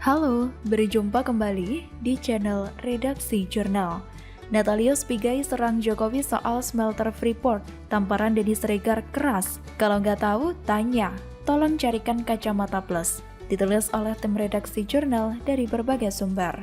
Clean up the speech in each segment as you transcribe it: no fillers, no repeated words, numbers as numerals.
Halo, berjumpa kembali di channel Redaksi Jurnal. Natalius Pigai serang Jokowi soal smelter Freeport, tamparan Denny Siregar keras. Kalau nggak tahu, tanya. Tolong carikan kacamata plus. Ditulis oleh tim Redaksi Jurnal dari berbagai sumber.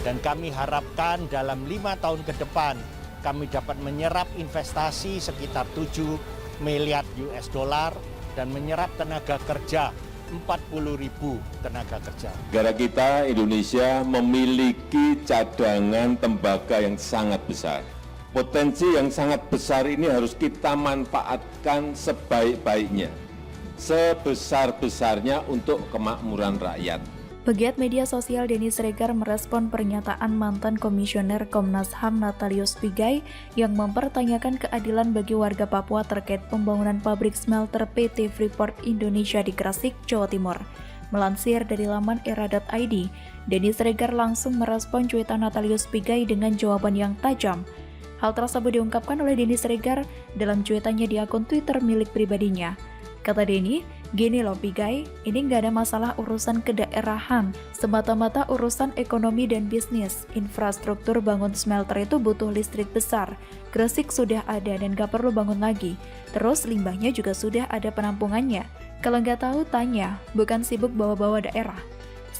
Dan kami harapkan dalam 5 tahun ke depan, kami dapat menyerap investasi sekitar 7 miliar US dollar dan menyerap tenaga kerja 40.000 tenaga kerja. Negara kita, Indonesia, memiliki cadangan tembaga yang sangat besar. Potensi yang sangat besar ini harus kita manfaatkan sebaik-baiknya, sebesar-besarnya untuk kemakmuran rakyat. Pegiat media sosial Denny Siregar merespon pernyataan mantan Komisioner Komnas HAM Natalius Pigai yang mempertanyakan keadilan bagi warga Papua terkait pembangunan pabrik smelter PT Freeport Indonesia di Gresik, Jawa Timur. Melansir dari laman era.id, Denny Siregar langsung merespon cuitan Natalius Pigai dengan jawaban yang tajam. Hal tersebut diungkapkan oleh Denny Siregar dalam cuitannya di akun Twitter milik pribadinya. Kata Denny, gini loh Pigai, ini nggak ada masalah urusan kedaerahan, semata-mata urusan ekonomi dan bisnis. Infrastruktur bangun smelter itu butuh listrik besar. Gresik sudah ada dan nggak perlu bangun lagi. Terus limbahnya juga sudah ada penampungannya. Kalau nggak tahu, tanya, bukan sibuk bawa-bawa daerah.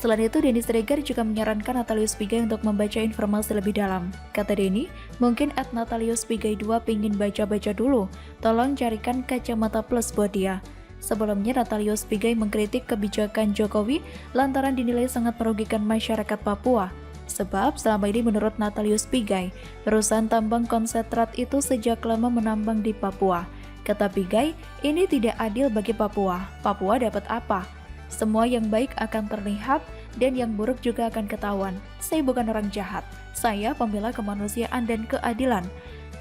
Selain itu, Denny Siregar juga menyarankan Natalius Pigai untuk membaca informasi lebih dalam. Kata Denny, mungkin @Natalius Pigai 2 pingin baca-baca dulu, tolong carikan kacamata plus buat dia. Sebelumnya, Natalius Pigai mengkritik kebijakan Jokowi lantaran dinilai sangat merugikan masyarakat Papua. Sebab selama ini menurut Natalius Pigai, perusahaan tambang konsentrat itu sejak lama menambang di Papua. Kata Pigai, ini tidak adil bagi Papua. Papua dapat apa? Semua yang baik akan terlihat dan yang buruk juga akan ketahuan. Saya bukan orang jahat, saya pembela kemanusiaan dan keadilan.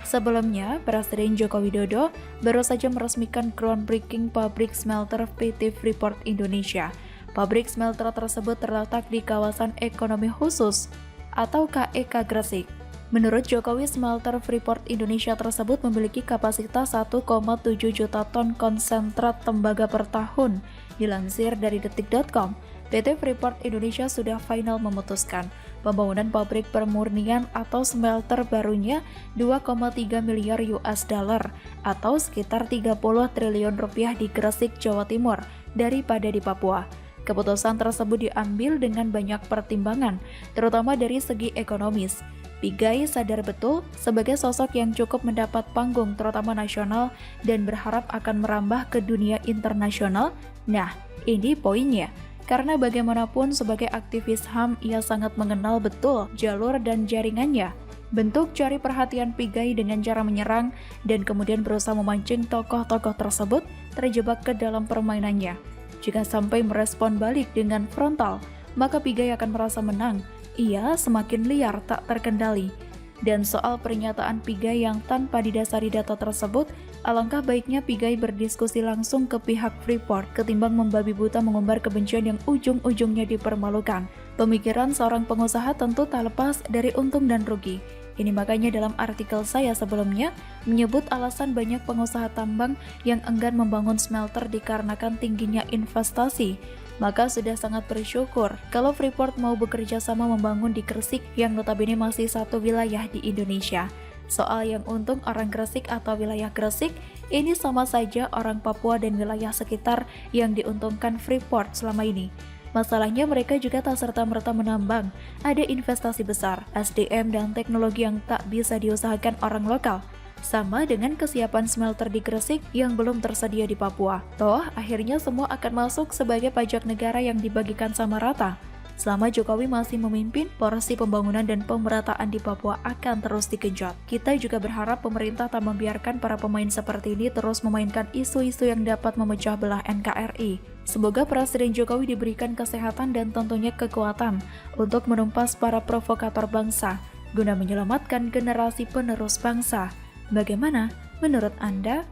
Sebelumnya, Presiden Joko Widodo baru saja meresmikan groundbreaking pabrik smelter PT Freeport Indonesia. Pabrik smelter tersebut terletak di kawasan ekonomi khusus atau KEK Gresik. Menurut Jokowi, smelter Freeport Indonesia tersebut memiliki kapasitas 1,7 juta ton konsentrat tembaga per tahun. Dilansir dari detik.com, PT Freeport Indonesia sudah final memutuskan pembangunan pabrik permurnian atau smelter barunya 2,3 miliar US dollar atau sekitar 30 triliun rupiah di Gresik, Jawa Timur daripada di Papua. Keputusan tersebut diambil dengan banyak pertimbangan, terutama dari segi ekonomis. Pigai sadar betul sebagai sosok yang cukup mendapat panggung terutama nasional dan berharap akan merambah ke dunia internasional. Nah, ini poinnya. Karena bagaimanapun sebagai aktivis HAM, ia sangat mengenal betul jalur dan jaringannya. Bentuk cari perhatian Pigai dengan cara menyerang dan kemudian berusaha memancing tokoh-tokoh tersebut terjebak ke dalam permainannya. Jika sampai merespon balik dengan frontal, maka Pigai akan merasa menang. Ia semakin liar tak terkendali. Dan soal pernyataan Pigai yang tanpa didasari data tersebut, alangkah baiknya Pigai berdiskusi langsung ke pihak Freeport ketimbang membabi buta mengumbar kebencian yang ujung-ujungnya dipermalukan. Pemikiran seorang pengusaha tentu tak lepas dari untung dan rugi. Ini makanya dalam artikel saya sebelumnya menyebut alasan banyak pengusaha tambang yang enggan membangun smelter dikarenakan tingginya investasi. Maka sudah sangat bersyukur kalau Freeport mau bekerja sama membangun di Gresik yang notabene masih satu wilayah di Indonesia. Soal yang untung orang Gresik atau wilayah Gresik, ini sama saja orang Papua dan wilayah sekitar yang diuntungkan Freeport selama ini. Masalahnya mereka juga tak serta-merta menambang, ada investasi besar, SDM dan teknologi yang tak bisa diusahakan orang lokal. Sama dengan kesiapan smelter di Gresik yang belum tersedia di Papua. Toh, akhirnya semua akan masuk sebagai pajak negara yang dibagikan sama rata. Selama Jokowi masih memimpin, porsi pembangunan dan pemerataan di Papua akan terus digenjot. Kita juga berharap pemerintah tak membiarkan para pemain seperti ini terus memainkan isu-isu yang dapat memecah belah NKRI. Semoga Presiden Jokowi diberikan kesehatan dan tentunya kekuatan untuk menumpas para provokator bangsa, guna menyelamatkan generasi penerus bangsa. Bagaimana menurut Anda?